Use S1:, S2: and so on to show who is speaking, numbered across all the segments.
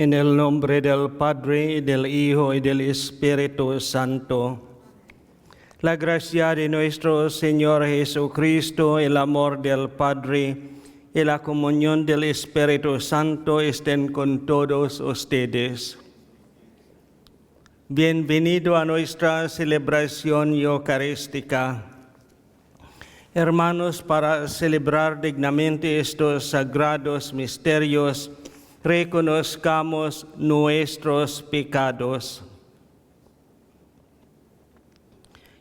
S1: En el nombre del Padre, y del Hijo, y del Espíritu Santo. La gracia de nuestro Señor Jesucristo, el amor del Padre y la comunión del Espíritu Santo estén con todos ustedes. Bienvenido a nuestra celebración eucarística. Hermanos, para celebrar dignamente estos sagrados misterios, reconozcamos nuestros pecados.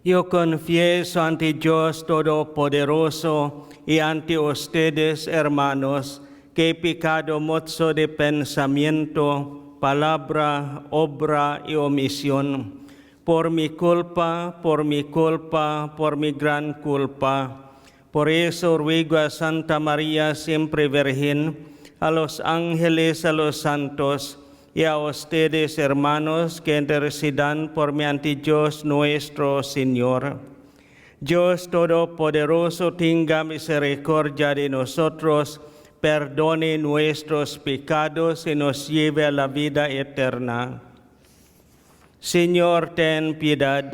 S1: Yo confieso ante Dios Todopoderoso y ante ustedes, hermanos, que he pecado mucho de pensamiento, palabra, obra y omisión. Por mi culpa, por mi gran culpa. Por eso ruego a Santa María, siempre Virgen, a los ángeles, a los santos, y a ustedes, hermanos, que intercedan por mí ante Dios nuestro Señor. Dios Todopoderoso tenga misericordia de nosotros, perdone nuestros pecados y nos lleve a la vida eterna. Señor, ten piedad.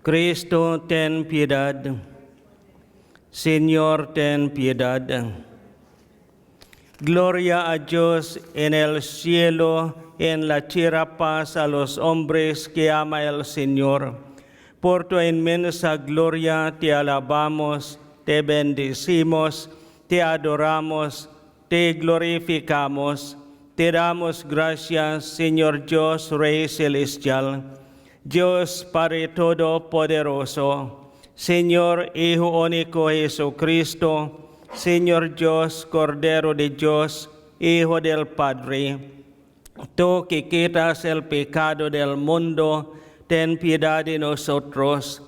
S1: Cristo, ten piedad. Señor, ten piedad. Gloria a Dios en el cielo, en la tierra paz a los hombres que ama el Señor. Por tu inmensa gloria te alabamos, te bendecimos, te adoramos, te glorificamos. Te damos gracias, Señor Dios, Rey Celestial, Dios Padre Todopoderoso, Señor Hijo único Jesucristo, Señor Dios, Cordero de Dios, Hijo del Padre. Tú que quitas el pecado del mundo, ten piedad de nosotros.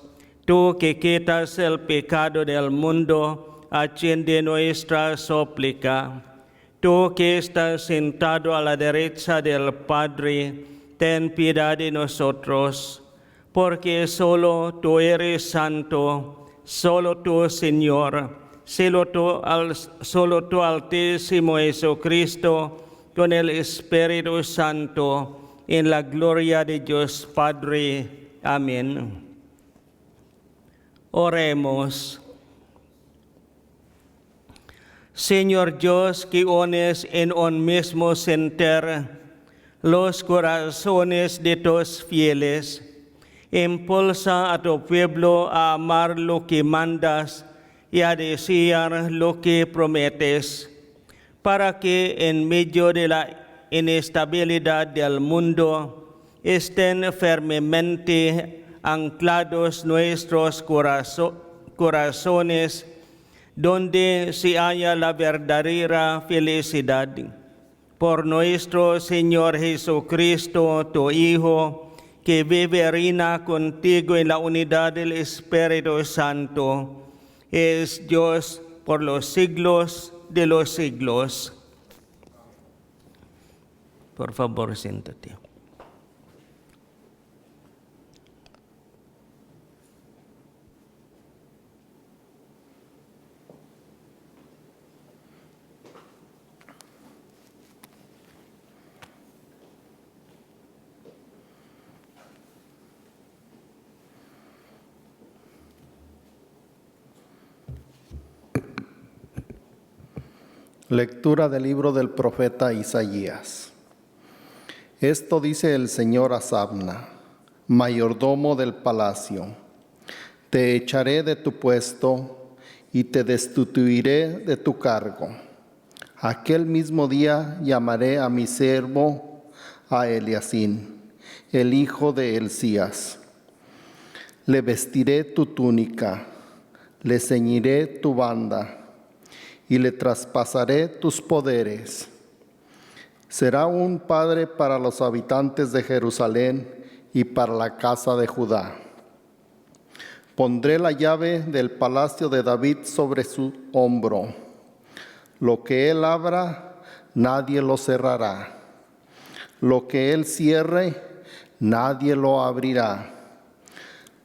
S1: Tú que quitas el pecado del mundo, atiende nuestra súplica. Tú que estás sentado a la derecha del Padre, ten piedad de nosotros, porque solo tú eres santo, solo tú, Señor, solo tú, Altísimo Jesucristo, con el Espíritu Santo, en la gloria de Dios Padre. Amén. Oremos. Señor Dios, que unes en un mismo sentir los corazones de tus fieles, impulsa a tu pueblo a amar lo que mandas y a desear lo que prometes, para que en medio de la inestabilidad del mundo estén firmemente anclados nuestros corazones, donde se halla la verdadera felicidad. Por nuestro Señor Jesucristo, tu Hijo, que vive y reina contigo en la unidad del Espíritu Santo, es Dios por los siglos de los siglos. Por favor, siéntate.
S2: Lectura del libro del profeta Isaías. Esto dice el Señor a Sabna, mayordomo del palacio: te echaré de tu puesto y te destituiré de tu cargo. Aquel mismo día llamaré a mi siervo, a Eliacín, el hijo de Hilcías. Le vestiré tu túnica, le ceñiré tu banda, y le traspasaré tus poderes. Será un padre para los habitantes de Jerusalén y para la casa de Judá. Pondré la llave del palacio de David sobre su hombro. Lo que él abra, nadie lo cerrará. Lo que él cierre, nadie lo abrirá.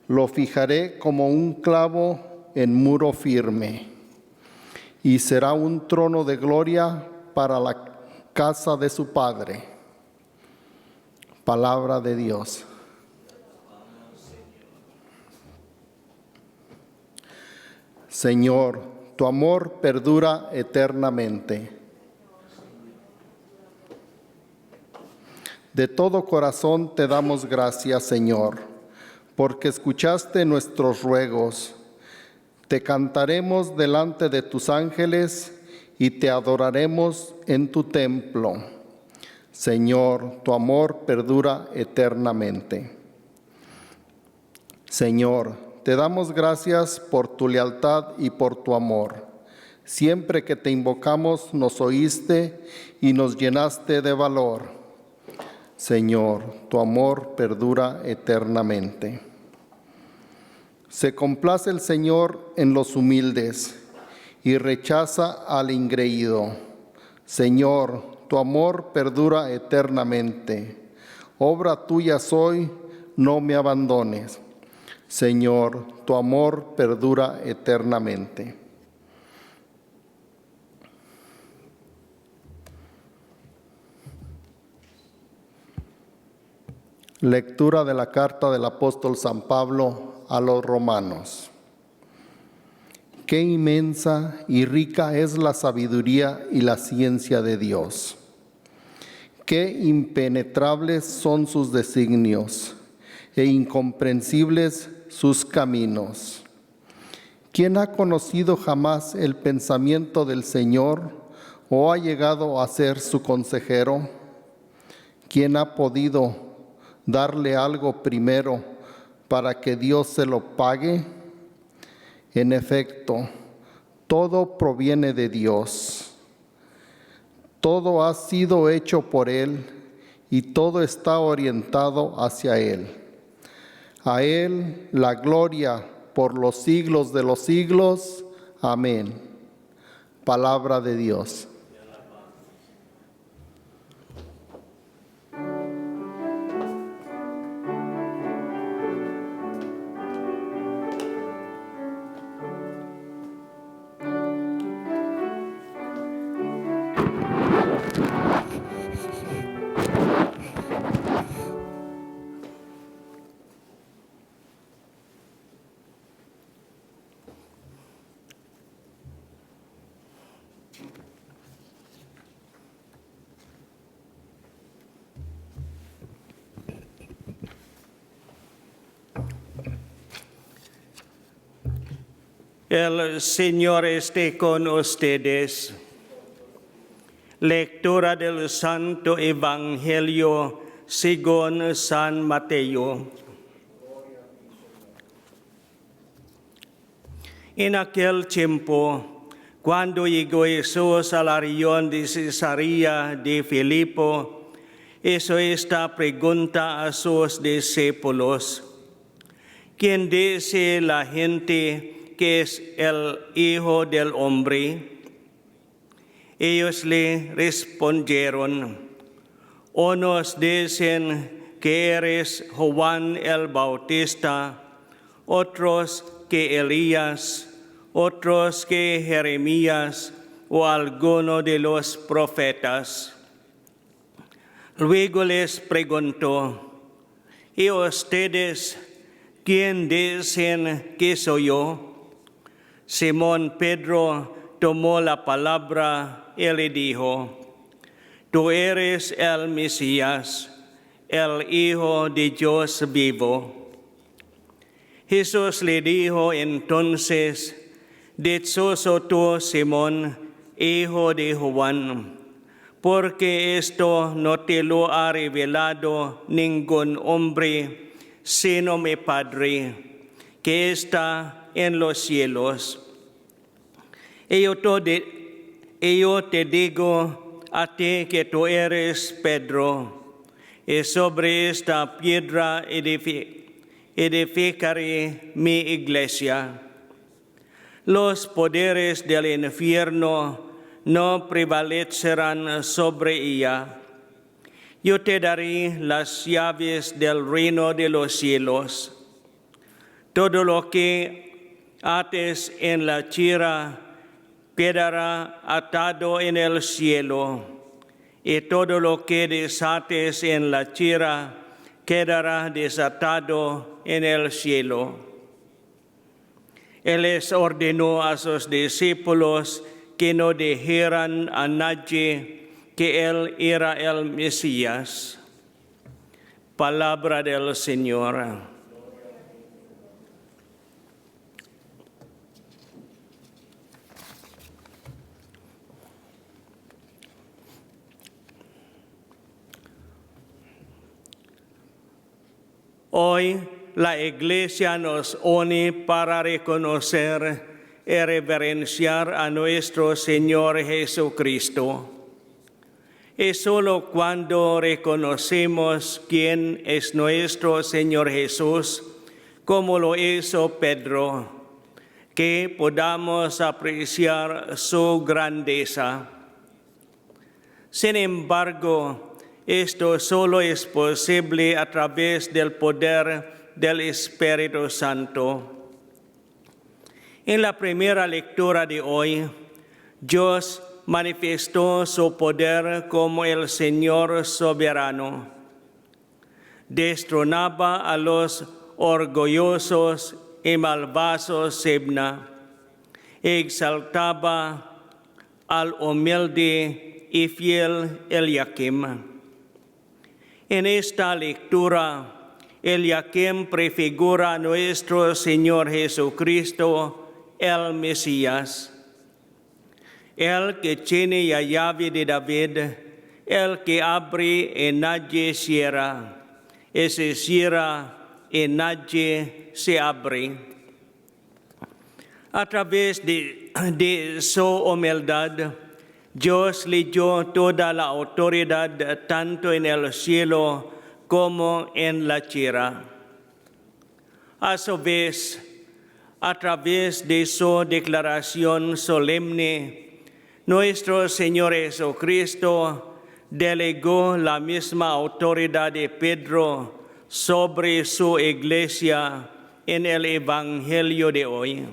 S2: Lo fijaré como un clavo en muro firme. Y será un trono de gloria casa de su Padre. Palabra de Dios. Señor, tu amor perdura eternamente. De todo corazón te damos gracias, Señor, porque escuchaste nuestros ruegos. Te cantaremos delante de tus ángeles y te adoraremos en tu templo. Señor, tu amor perdura eternamente. Señor, te damos gracias por tu lealtad y por tu amor. Siempre que te invocamos nos oíste y nos llenaste de valor. Señor, tu amor perdura eternamente. Se complace el Señor en los humildes y rechaza al engreído. Señor, tu amor perdura eternamente. Obra tuya soy, no me abandones. Señor, tu amor perdura eternamente. Lectura de la carta del apóstol San Pablo a los romanos. Qué inmensa y rica es la sabiduría y la ciencia de Dios. Qué impenetrables son sus designios e incomprensibles sus caminos. ¿Quién ha conocido jamás el pensamiento del Señor o ha llegado a ser su consejero? ¿Quién ha podido darle algo primero para que Dios se lo pague? En efecto, todo proviene de Dios. Todo ha sido hecho por Él y todo está orientado hacia Él. A Él la gloria por los siglos de los siglos. Amén. Palabra de Dios.
S1: El Señor esté con ustedes. Lectura del Santo Evangelio según San Mateo. En aquel tiempo, cuando llegó Jesús a la región de Cesarea de Filipo, hizo esta pregunta a sus discípulos: ¿Quién dice la gente que es el Hijo del Hombre? Ellos le respondieron: unos dicen que eres Juan el Bautista, otros que Elías, otros que Jeremías o alguno de los profetas. Luego les preguntó: ¿y ustedes quién dicen que soy yo? Simón Pedro tomó la palabra y le dijo: tú eres el Mesías, el Hijo de Dios vivo. Jesús le dijo entonces: dichoso tú, Simón, hijo de Juan, porque esto no te lo ha revelado ningún hombre, sino mi Padre, que está en los cielos. Y yo te digo a ti que tú eres Pedro, y sobre esta piedra edificaré mi iglesia. Los poderes del infierno no prevalecerán sobre ella. Yo te daré las llaves del reino de los cielos. Todo lo que ates en la tierra quedará atado en el cielo, y todo lo que desates en la tierra quedará desatado en el cielo. Él les ordenó a sus discípulos que no dijeran a nadie que Él era el Mesías. Palabra del Señor. Hoy la Iglesia nos une para reconocer y reverenciar a nuestro Señor Jesucristo. Y solo cuando reconocemos quién es nuestro Señor Jesús, como lo hizo Pedro, que podamos apreciar su grandeza. Sin embargo, esto solo es posible a través del poder del Espíritu Santo. En la primera lectura de hoy, Dios manifestó su poder como el Señor soberano. Destronaba a los orgullosos y malvados Sebna, exaltaba al humilde y fiel Eliakim. En esta lectura, Eliakim prefigura a nuestro Señor Jesucristo, el Mesías. El que tiene la llave de David, el que abre y nadie cierra, y se cierra y nadie se abre. A través de su humildad, Dios le dio toda la autoridad tanto en el cielo como en la tierra. A su vez, a través de su declaración solemne, nuestro Señor Jesucristo delegó la misma autoridad de Pedro sobre su iglesia en el Evangelio de hoy.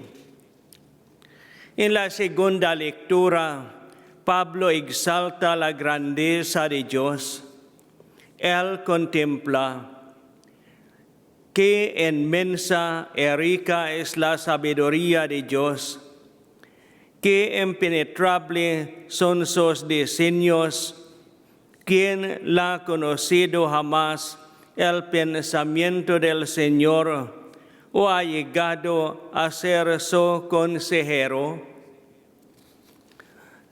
S1: En la segunda lectura, Pablo exalta la grandeza de Dios. Él contempla qué inmensa y rica es la sabiduría de Dios. Qué impenetrable son sus diseños. ¿Quién la ha conocido jamás el pensamiento del Señor o ha llegado a ser su consejero?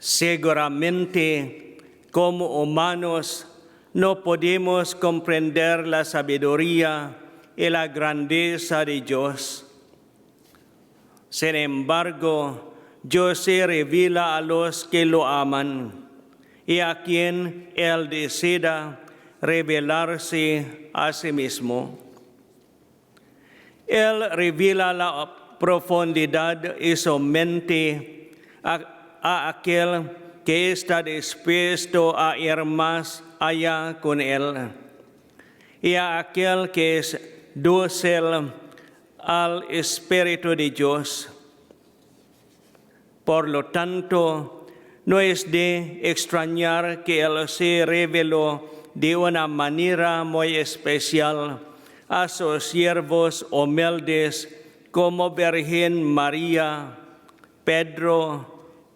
S1: Seguramente, como humanos, no podemos comprender la sabiduría y la grandeza de Dios. Sin embargo, Dios se revela a los que lo aman y a quien Él decida revelarse a sí mismo. Él revela la profundidad y su mente a aquel que está dispuesto a ir más allá con Él y a aquel que es dócil al Espíritu de Dios. Por lo tanto, no es de extrañar que Él se reveló de una manera muy especial a sus siervos humildes como Virgen María, Pedro,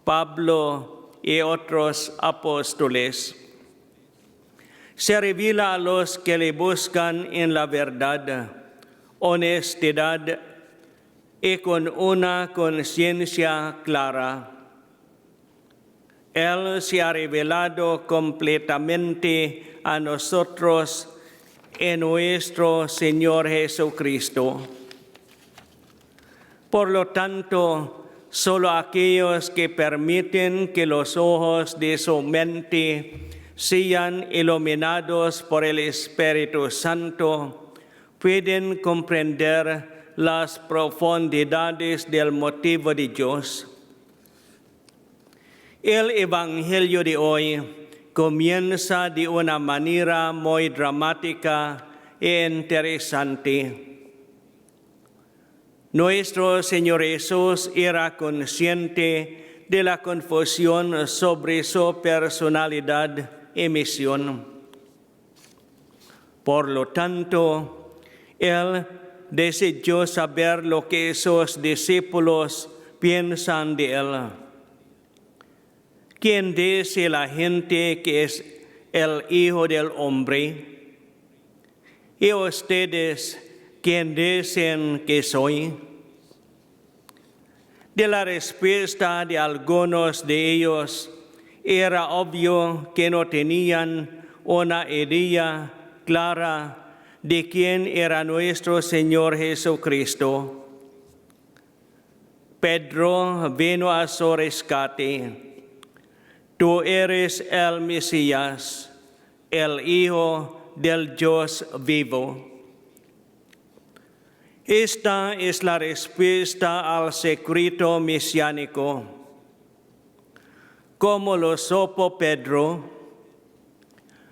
S1: Pablo y otros apóstoles. Se revela a los que le buscan en la verdad, honestidad y con una conciencia clara. Él se ha revelado completamente a nosotros en nuestro Señor Jesucristo. Por lo tanto, solo aquellos que permiten que los ojos de su mente sean iluminados por el Espíritu Santo pueden comprender las profundidades del motivo de Dios. El Evangelio de hoy comienza de una manera muy dramática e interesante. Nuestro Señor Jesús era consciente de la confusión sobre su personalidad y misión. Por lo tanto, él decidió saber lo que sus discípulos piensan de él. ¿Quién dice la gente que es el Hijo del Hombre? ¿Y ustedes quién dicen que soy? De la respuesta de algunos de ellos, era obvio que no tenían una idea clara de quién era nuestro Señor Jesucristo. Pedro vino a su rescate. Tú eres el Mesías, el Hijo del Dios vivo. Esta es la respuesta al secreto mesiánico. ¿Cómo lo supo Pedro?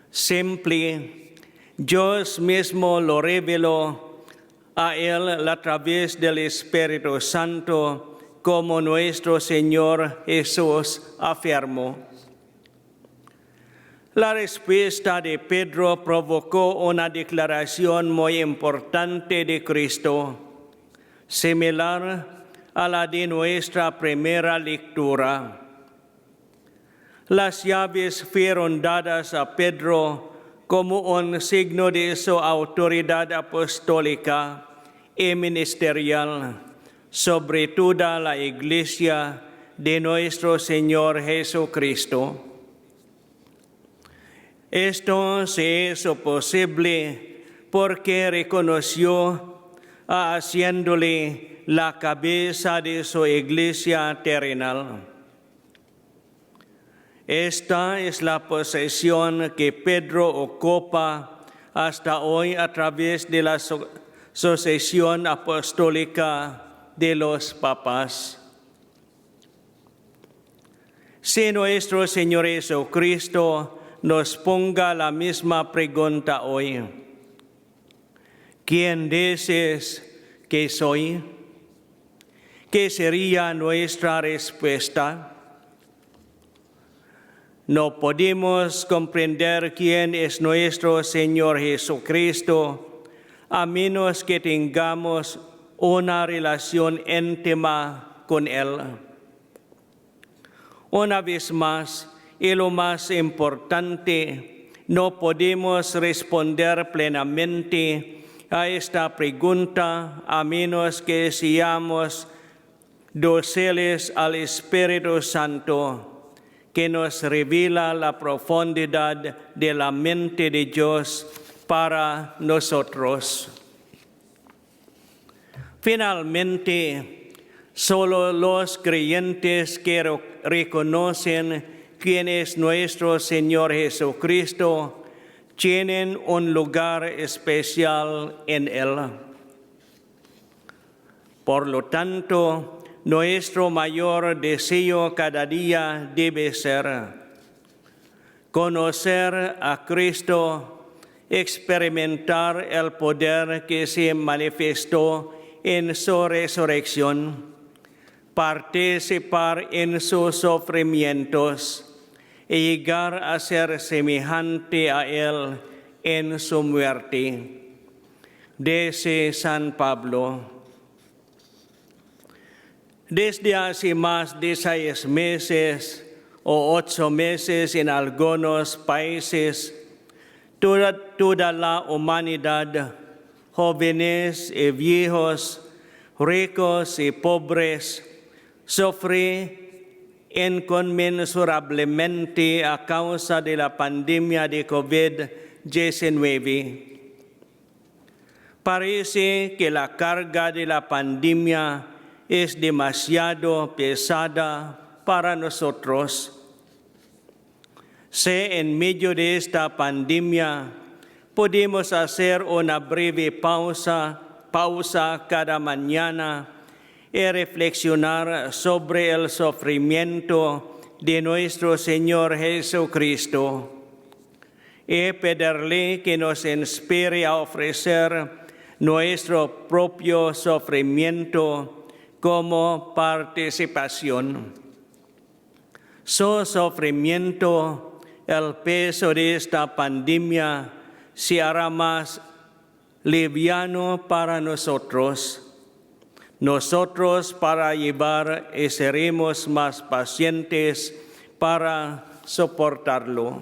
S1: Simple, Dios mismo lo reveló a él a través del Espíritu Santo, como nuestro Señor Jesús afirmó. La respuesta de Pedro provocó una declaración muy importante de Cristo, similar a la de nuestra primera lectura. Las llaves fueron dadas a Pedro como un signo de su autoridad apostólica y ministerial sobre toda la Iglesia de nuestro Señor Jesucristo. Esto se hizo posible porque reconoció haciéndole la cabeza de su Iglesia terrenal. Esta es la posición que Pedro ocupa hasta hoy a través de la sucesión apostólica de los papas. Si nuestro Señor Jesucristo nos ponga la misma pregunta hoy, ¿quién dices que soy? ¿Qué sería nuestra respuesta? No podemos comprender quién es nuestro Señor Jesucristo a menos que tengamos una relación íntima con Él. Una vez más, y lo más importante, no podemos responder plenamente a esta pregunta a menos que seamos dóciles al Espíritu Santo, que nos revela la profundidad de la mente de Dios para nosotros. Finalmente, solo los creyentes que reconocen quién es nuestro Señor Jesucristo tienen un lugar especial en Él. Por lo tanto, nuestro mayor deseo cada día debe ser conocer a Cristo, experimentar el poder que se manifestó en su resurrección, participar en sus sufrimientos y llegar a ser semejante a Él en su muerte. Dice San Pablo: desde hace más de 6 meses o 8 meses en algunos países, toda la humanidad, jóvenes y viejos, ricos y pobres, sufre inconmensurablemente a causa de la pandemia de COVID-19. Parece que la carga de la pandemia es demasiado pesada para nosotros. Si en medio de esta pandemia podemos hacer una breve pausa cada mañana y reflexionar sobre el sufrimiento de nuestro Señor Jesucristo y pedirle que nos inspire a ofrecer nuestro propio sufrimiento como participación. Su sufrimiento el peso de esta pandemia se hará más liviano para nosotros. Nosotros para llevar y seremos más pacientes para soportarlo.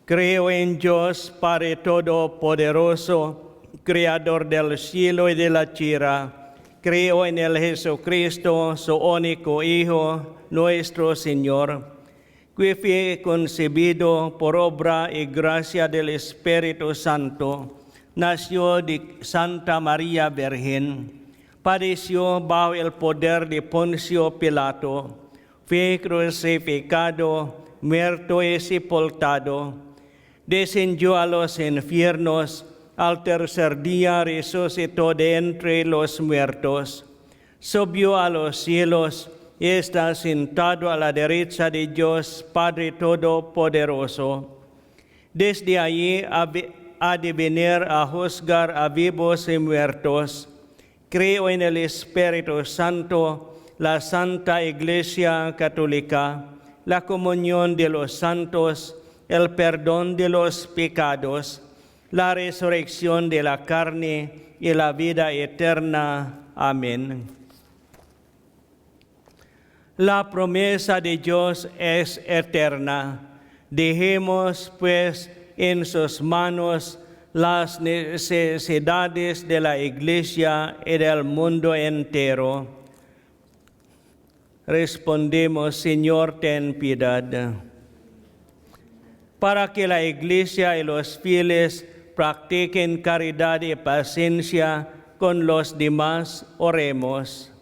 S1: Creo en Dios Padre Todopoderoso, Creador del cielo y de la tierra. Creo en el Jesucristo, su único Hijo, nuestro Señor, que fue concebido por obra y gracia del Espíritu Santo. Nació de Santa María Virgen, padeció bajo el poder de Poncio Pilato, fue crucificado, muerto y sepultado, descendió a los infiernos, al tercer día resucitó de entre los muertos, subió a los cielos y está sentado a la derecha de Dios Padre Todopoderoso. Desde allí ha de venir a juzgar a vivos y muertos. Creo en el Espíritu Santo, la Santa Iglesia Católica, la comunión de los santos, el perdón de los pecados, la resurrección de la carne y la vida eterna. Amén. La promesa de Dios es eterna. Dejemos, pues, en sus manos las necesidades de la Iglesia y del mundo entero. Respondemos, Señor, ten piedad. Para que la Iglesia y los fieles practiquen caridad y paciencia con los demás, oremos.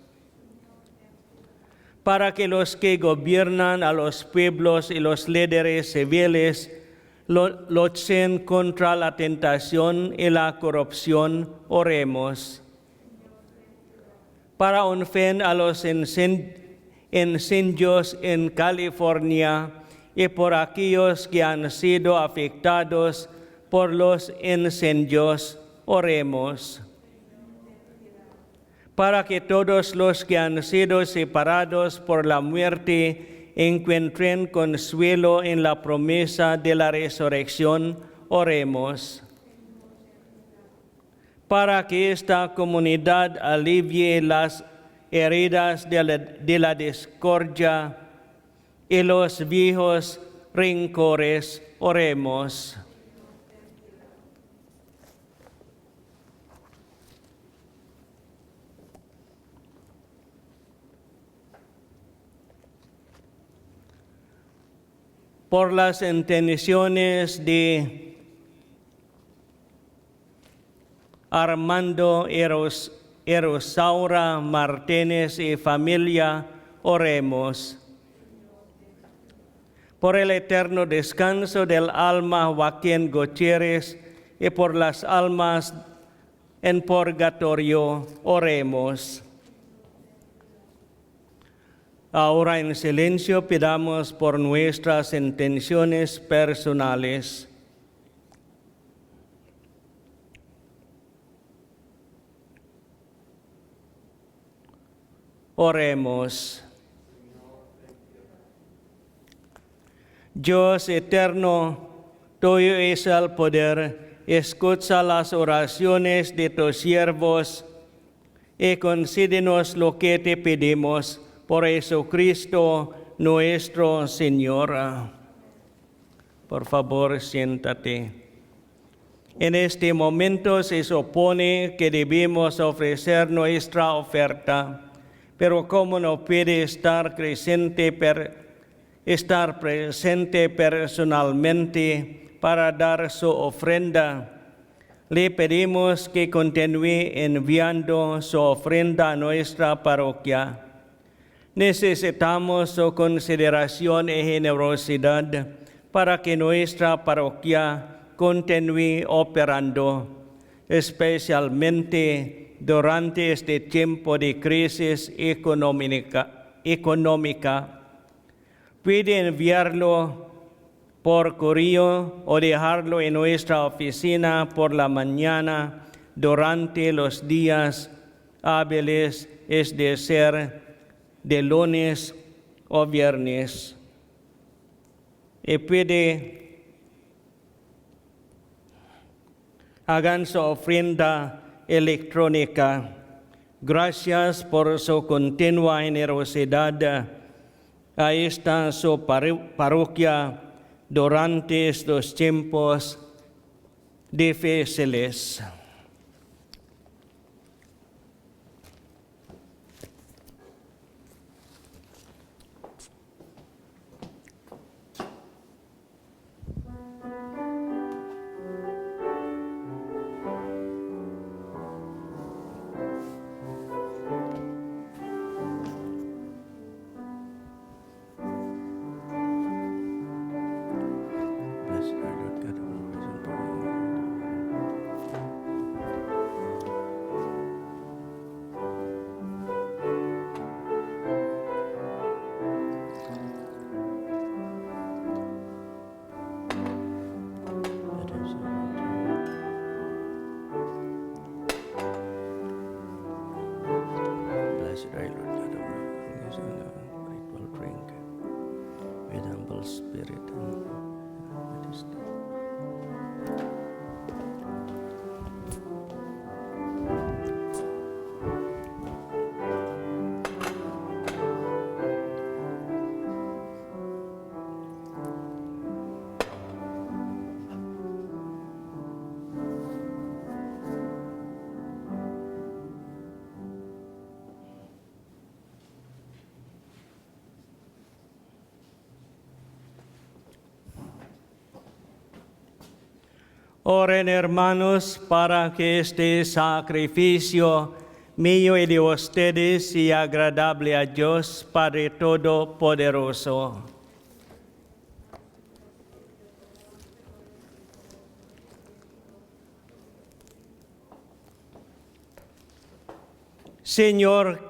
S1: Para que los que gobiernan a los pueblos y los líderes civiles luchen contra la tentación y la corrupción, oremos. Para un fin a los incendios en California y por aquellos que han sido afectados por los incendios, oremos. Para que todos los que han sido separados por la muerte encuentren consuelo en la promesa de la resurrección, oremos. Para que esta comunidad alivie las heridas de la discordia y los viejos rencores, oremos. Por las intenciones de Armando Erosaura Martínez y familia, oremos. Por el eterno descanso del alma Joaquín Gutiérrez y por las almas en purgatorio, oremos. Ahora en silencio pidamos por nuestras intenciones personales. Oremos. Dios eterno, tuyo es el poder, escucha las oraciones de tus siervos y concédenos lo que te pedimos por Jesucristo nuestro Señor. Por favor, siéntate. En este momento se supone que debemos ofrecer nuestra oferta, pero como no puede estar presente personalmente para dar su ofrenda, le pedimos que continúe enviando su ofrenda a nuestra parroquia. Necesitamos su consideración y generosidad para que nuestra parroquia continúe operando, especialmente durante este tiempo de crisis económica. Puede enviarlo por correo o dejarlo en nuestra oficina por la mañana durante los días hábiles, es decir, de lunes o viernes. Y puede hagan su ofrenda electrónica. Gracias por su continua generosidad a esta su parroquia durante estos tiempos difíciles. Blessed are you, Lord God of us, and it will drink with humble spirit. Oren, hermanos, para que este sacrificio mío y de ustedes sea agradable a Dios Padre Todopoderoso. Señor,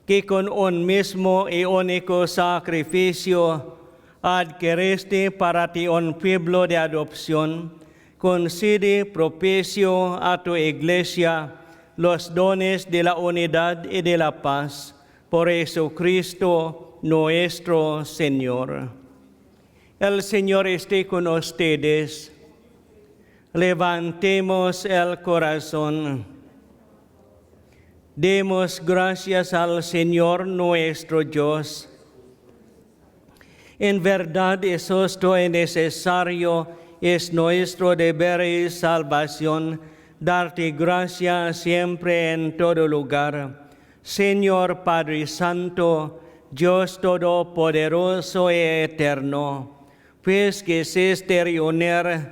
S1: que con un mismo y único sacrificio adquiriste para ti un pueblo de adopción, concede propicio a tu iglesia los dones de la unidad y de la paz, por Jesucristo nuestro Señor. El Señor esté con ustedes. Levantemos el corazón. Demos gracias al Señor nuestro Dios. En verdad es justo y necesario, es nuestro deber y salvación darte gracias siempre en todo lugar. Señor Padre Santo, Dios Todopoderoso y Eterno, pues quisiste reunir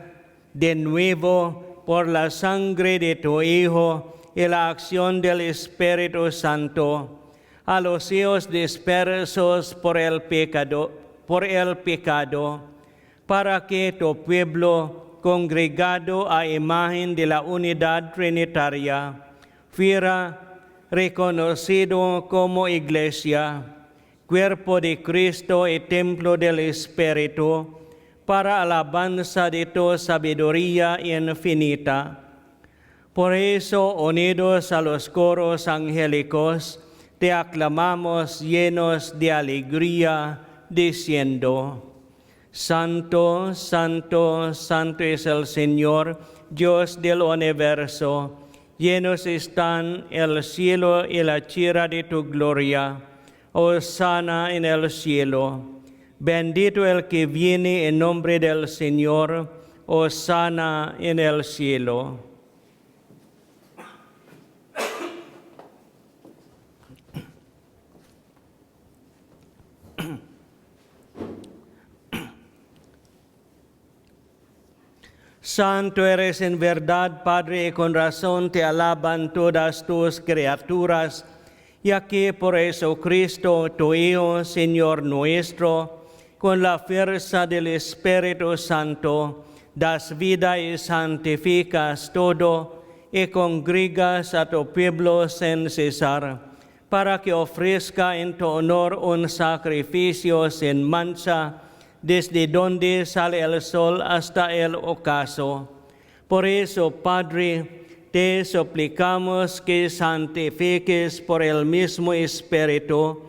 S1: de nuevo por la sangre de tu Hijo y la acción del Espíritu Santo a los hijos dispersos por el pecado, para que tu pueblo, congregado a imagen de la unidad trinitaria, fuera reconocido como iglesia, cuerpo de Cristo y templo del Espíritu, para alabanza de tu sabiduría infinita. Por eso, unidos a los coros angélicos, te aclamamos llenos de alegría, diciendo: Santo, santo, santo es el Señor, Dios del universo. Llenos están el cielo y la tierra de tu gloria. Hosana en el cielo. Bendito el que viene en nombre del Señor. Hosana en el cielo. Santo eres en verdad, Padre, y con razón te alaban todas tus criaturas, ya que por Jesucristo, tu Hijo, Señor nuestro, con la fuerza del Espíritu Santo, das vida y santificas todo, y congregas a tu pueblo sin cesar, para que ofrezca en tu honor un sacrificio sin mancha, desde donde sale el sol hasta el ocaso. Por eso, Padre, te suplicamos que santifiques por el mismo Espíritu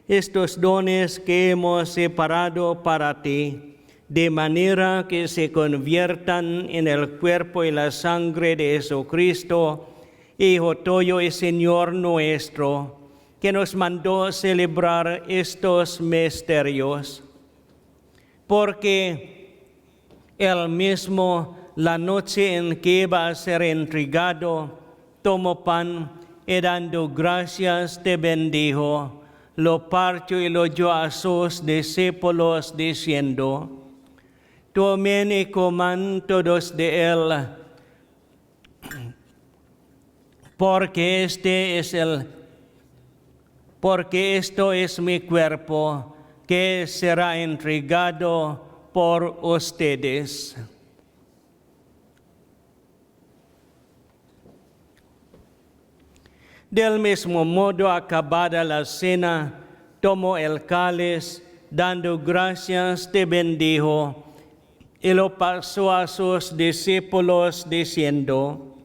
S1: estos dones que hemos separado para ti, de manera que se conviertan en el cuerpo y la sangre de Jesucristo, Hijo tuyo y Señor nuestro, que nos mandó celebrar estos misterios. Porque él mismo, la noche en que iba a ser entregado, tomó pan y dando gracias te bendijo, lo partió y lo dio a sus discípulos diciendo: tomen y coman todos de él, porque esto es mi cuerpo, que será entregado por ustedes. Del mismo modo, acabada la cena, tomó el cáliz, dando gracias, te bendijo, y lo pasó a sus discípulos, diciendo: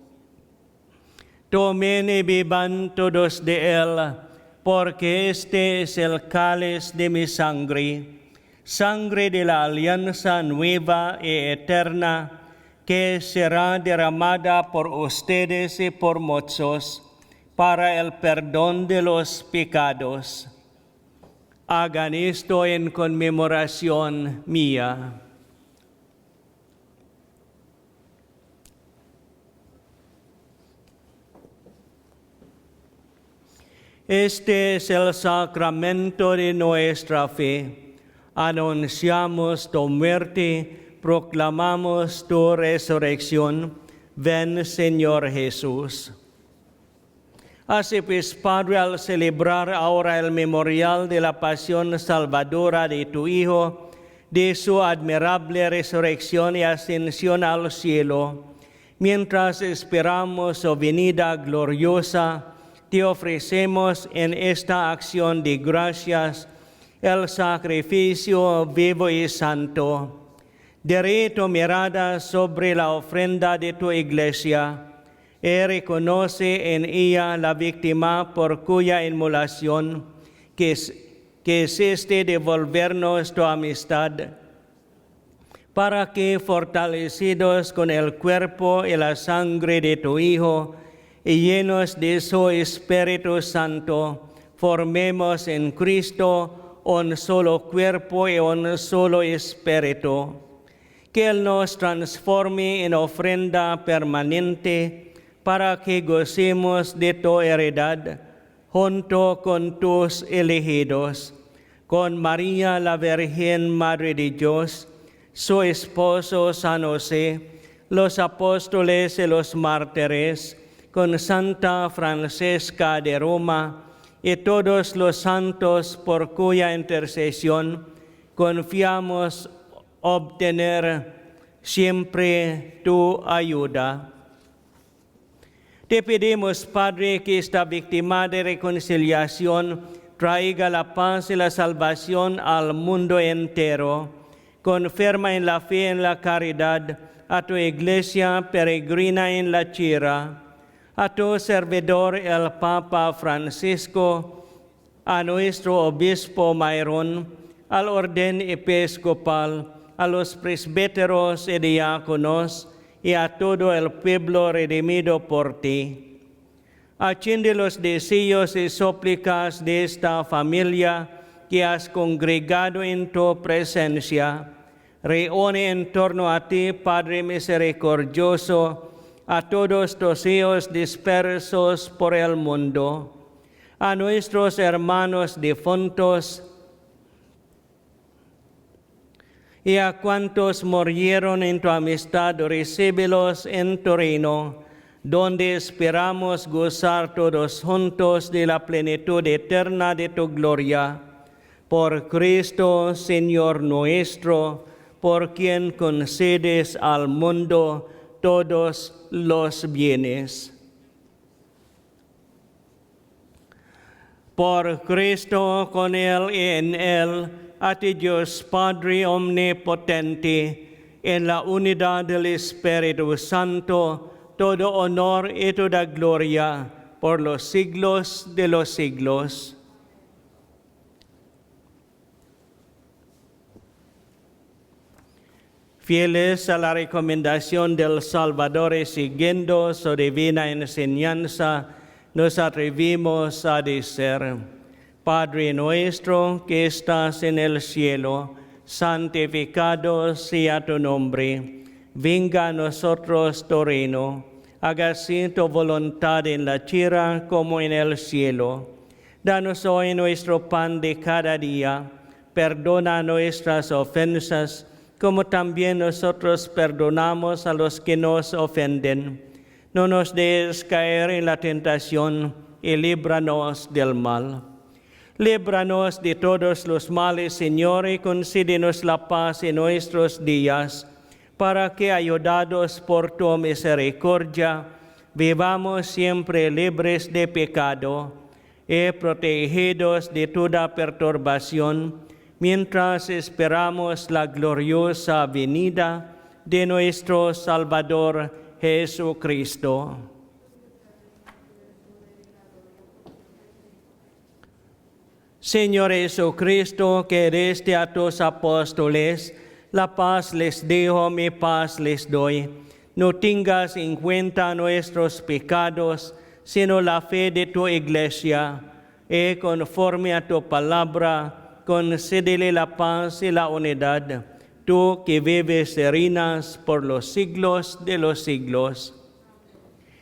S1: tomen y beban todos de él, porque este es el cáliz de mi sangre, sangre de la alianza nueva y eterna, que será derramada por ustedes y por muchos, para el perdón de los pecados. Hagan esto en conmemoración mía. Este es el sacramento de nuestra fe. Anunciamos tu muerte, proclamamos tu resurrección. Ven, Señor Jesús. Así pues, Padre, al celebrar ahora el memorial de la pasión salvadora de tu Hijo, de su admirable resurrección y ascensión al cielo, mientras esperamos su venida gloriosa, te ofrecemos en esta acción de gracias el sacrificio vivo y santo. Dirige tu mirada sobre la ofrenda de tu iglesia y reconoce en ella la víctima por cuya inmolación quisiste devolvernos tu amistad, para que, fortalecidos con el cuerpo y la sangre de tu Hijo, y llenos de su Espíritu Santo, formemos en Cristo un solo cuerpo y un solo espíritu. Que Él nos transforme en ofrenda permanente para que gocemos de tu heredad junto con tus elegidos, con María la Virgen Madre de Dios, su esposo San José, los apóstoles y los mártires, con Santa Francesca de Roma y todos los santos por cuya intercesión confiamos obtener siempre tu ayuda. Te pedimos, Padre, que esta víctima de reconciliación traiga la paz y la salvación al mundo entero. Confirma en la fe y en la caridad a tu iglesia peregrina en la tierra, a tu servidor el Papa Francisco, a nuestro obispo Mayrón, al orden episcopal, a los presbíteros y diáconos, y a todo el pueblo redimido por ti. Atiende los deseos y súplicas de esta familia que has congregado en tu presencia. reúne en torno a ti, Padre misericordioso, a todos tus hijos dispersos por el mundo, a nuestros hermanos difuntos y a cuantos murieron en tu amistad, recíbelos en tu reino, donde esperamos gozar todos juntos de la plenitud eterna de tu gloria. Por Cristo, Señor nuestro, por quien concedes al mundo todos los bienes. Por Cristo, con Él y en Él, a ti Dios Padre omnipotente, en la unidad del Espíritu Santo, todo honor y toda gloria por los siglos de los siglos. Fieles a la recomendación del Salvador y siguiendo su divina enseñanza, nos atrevimos a decir: Padre nuestro que estás en el cielo, santificado sea tu nombre. Venga a nosotros tu reino. Hágase tu voluntad en la tierra como en el cielo. Danos hoy nuestro pan de cada día. Perdona nuestras ofensas, como también nosotros perdonamos a los que nos ofenden. No nos dejes caer en la tentación y líbranos del mal. Líbranos de todos los males, Señor, y concédenos la paz en nuestros días, para que, ayudados por tu misericordia, vivamos siempre libres de pecado y protegidos de toda perturbación, mientras esperamos la gloriosa venida de nuestro Salvador Jesucristo. Señor Jesucristo, que diste a tus apóstoles, la paz les dejo, mi paz les doy. No tengas en cuenta nuestros pecados, sino la fe de tu iglesia, y conforme a tu palabra, concédele la paz y la unidad, tú que vives y reinas por los siglos de los siglos.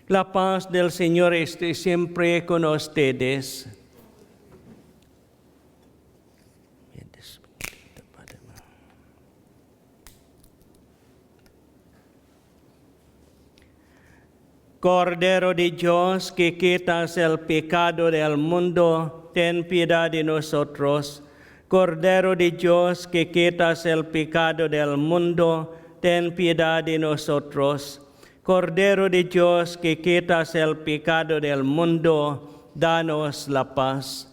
S1: La paz del Señor esté siempre con ustedes. Cordero de Dios, que quitas el pecado del mundo, ten piedad de nosotros. Cordero de Dios, que quitas el pecado del mundo, ten piedad de nosotros. Cordero de Dios, que quitas el pecado del mundo, danos la paz.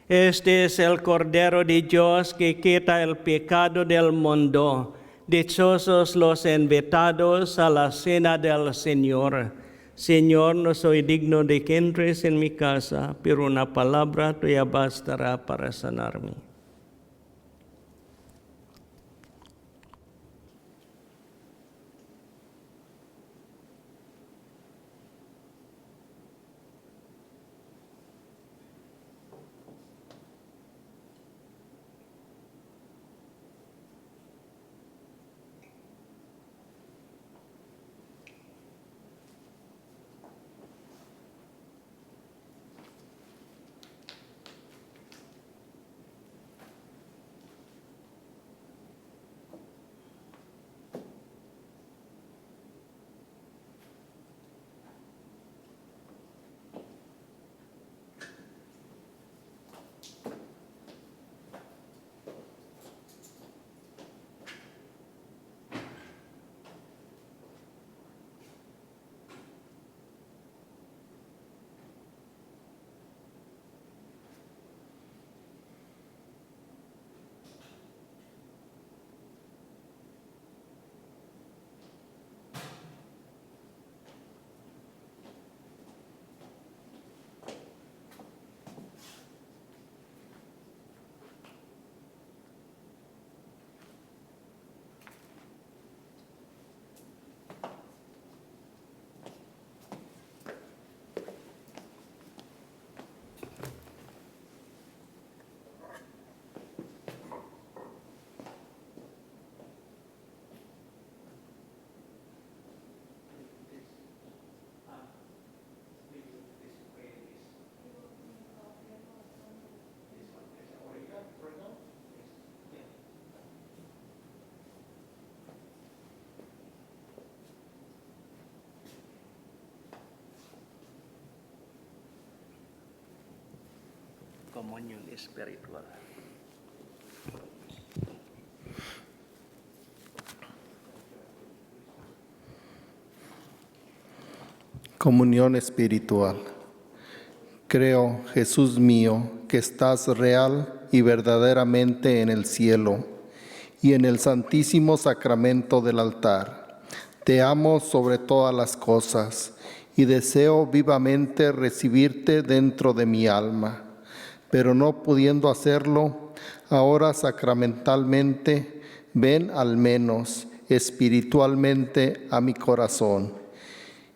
S1: Este es el Cordero de Dios que quita el pecado del mundo. Dichosos los invitados a la cena del Señor. Señor, no soy digno de que entres en mi casa, pero una palabra tuya bastará para sanarme. comunión espiritual.
S2: Comunión espiritual. Creo, Jesús mío, que estás real y verdaderamente en el cielo y en el santísimo sacramento del altar. Te amo sobre todas las cosas y deseo vivamente recibirte dentro de mi alma, pero no pudiendo hacerlo, ahora sacramentalmente, ven al menos espiritualmente a mi corazón.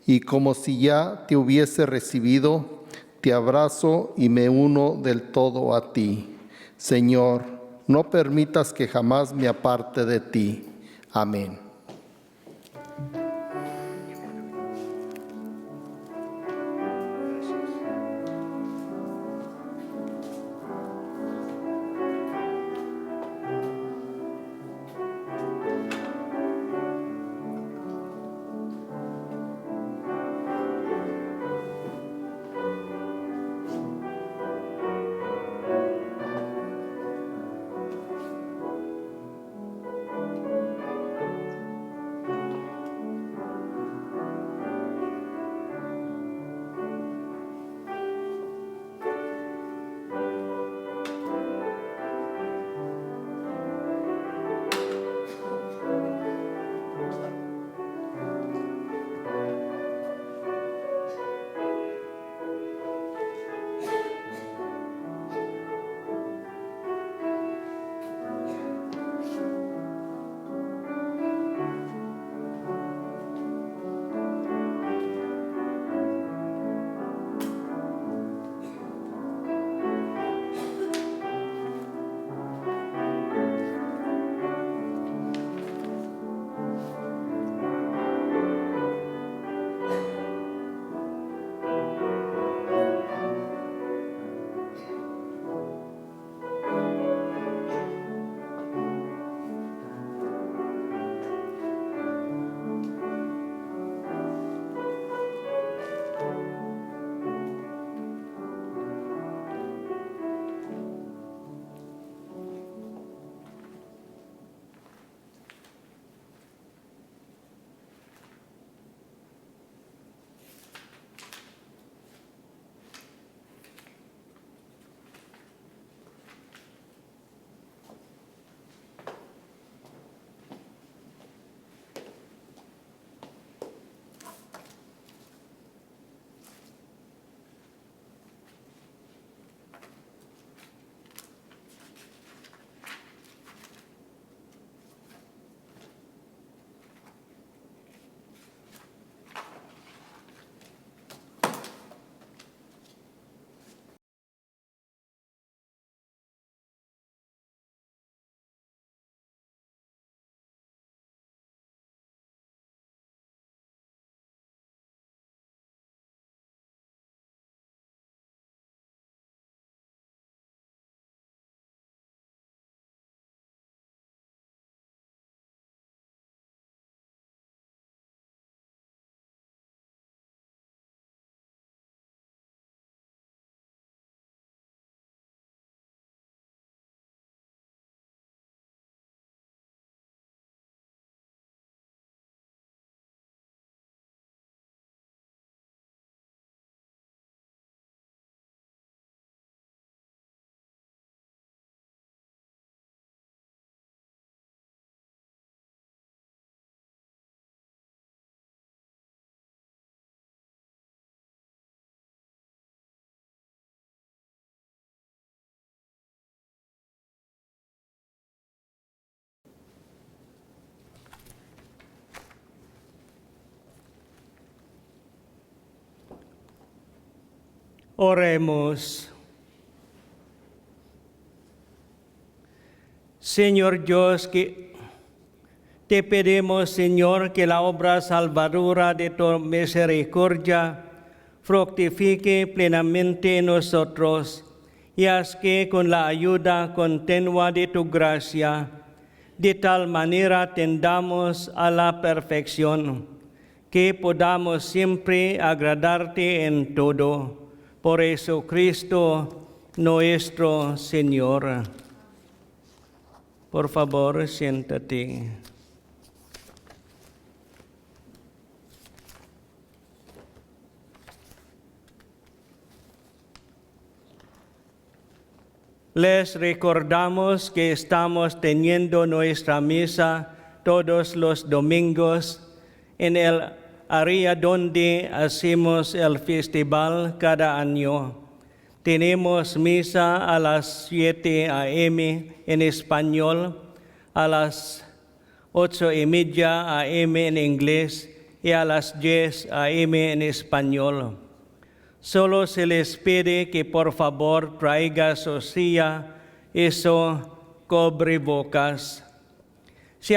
S2: Y como si ya te hubiese recibido, te abrazo y me uno del todo a ti. Señor, no permitas que jamás me aparte de ti. Amén.
S1: Oremos. Señor Dios, que te pedimos, Señor, que la obra salvadora de tu misericordia fructifique plenamente en nosotros y haz que con la ayuda continua de tu gracia, de tal manera tendamos a la perfección, que podamos siempre agradarte en todo. Por Jesucristo, nuestro Señor. Por favor, siéntate. Les recordamos que estamos teniendo nuestra misa todos los domingos en el área donde hacemos el festival cada año. Tenemos misa a las 7 a.m. en español, a las 8:30 a.m. en inglés y a las 10 a.m. en español. Solo se les pide que por favor traiga su silla y su cubrebocas. Se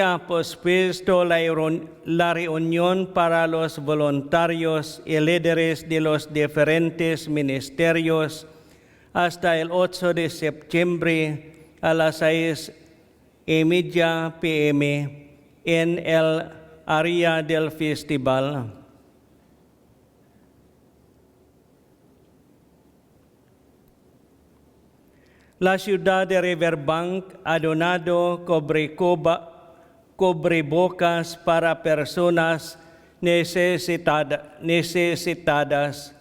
S1: ha pospuesto la reunión para los voluntarios y líderes de los diferentes ministerios hasta el 8 de septiembre a las 6:30 p.m. en el área del festival. La ciudad de Riverbank ha donado cubrebocas para personas necesitadas.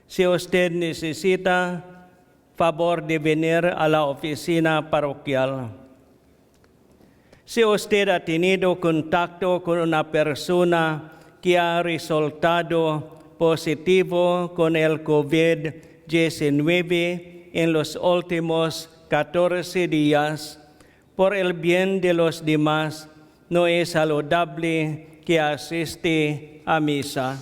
S1: Si usted necesita, favor de venir a la oficina parroquial. Si usted ha tenido contacto con una persona que ha resultado positivo con el COVID-19, en los últimos 14 días, por el bien de los demás, no es saludable que asiste a misa.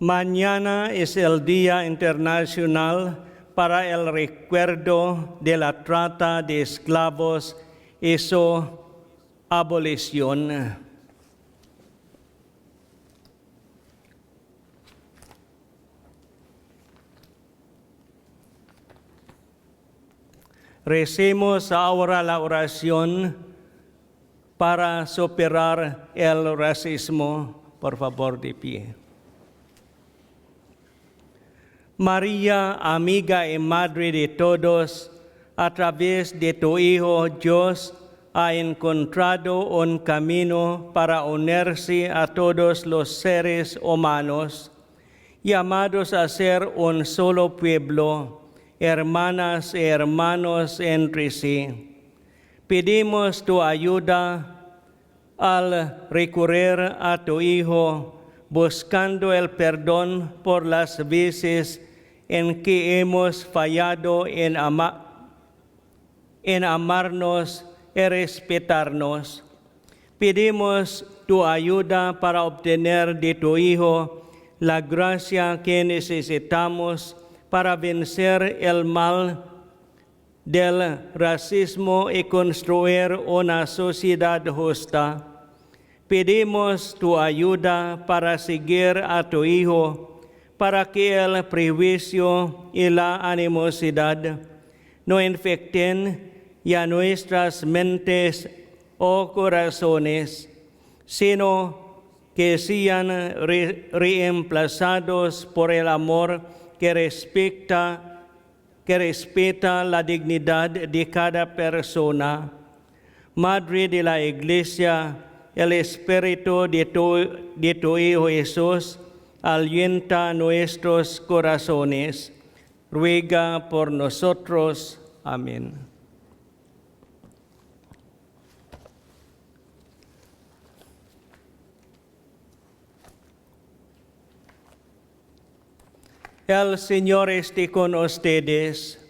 S1: Mañana es el Día Internacional para el recuerdo de la trata de esclavos y su abolición. Recemos ahora la oración para superar el racismo. Por favor, de pie. María, amiga y madre de todos, a través de tu Hijo Dios ha encontrado un camino para unirse a todos los seres humanos, llamados a ser un solo pueblo, hermanas y hermanos entre sí. Pedimos tu ayuda al recurrir a tu Hijo, buscando el perdón por las veces en que hemos fallado en amarnos y respetarnos. Pedimos tu ayuda para obtener de tu Hijo la gracia que necesitamos para vencer el mal del racismo y construir una sociedad justa. Pedimos tu ayuda para seguir a tu Hijo, para que el prejuicio y la animosidad no infecten ya nuestras mentes o corazones, sino que sean reemplazados por el amor que respeta la dignidad de cada persona. Madre de la Iglesia, el Espíritu de tu Hijo Jesús alienta nuestros corazones. Ruega por nosotros. Amén. El Señor esté con ustedes.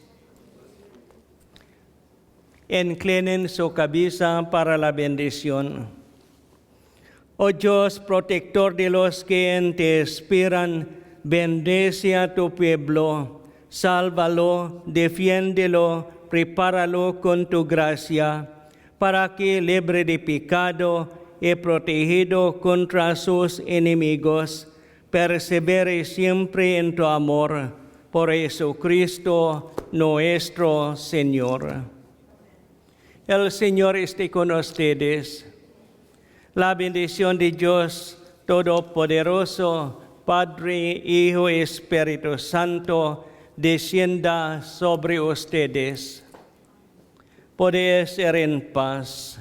S1: Inclinen su cabeza para la bendición. Oh Dios, protector de los que en ti esperan, bendice a tu pueblo, sálvalo, defiéndelo, prepáralo con tu gracia, para que, libre de pecado y protegido contra sus enemigos, persevere siempre en tu amor, por Jesucristo nuestro Señor. El Señor esté con ustedes. La bendición de Dios Todopoderoso, Padre, Hijo y Espíritu Santo, descienda sobre ustedes. Podéis ir en paz.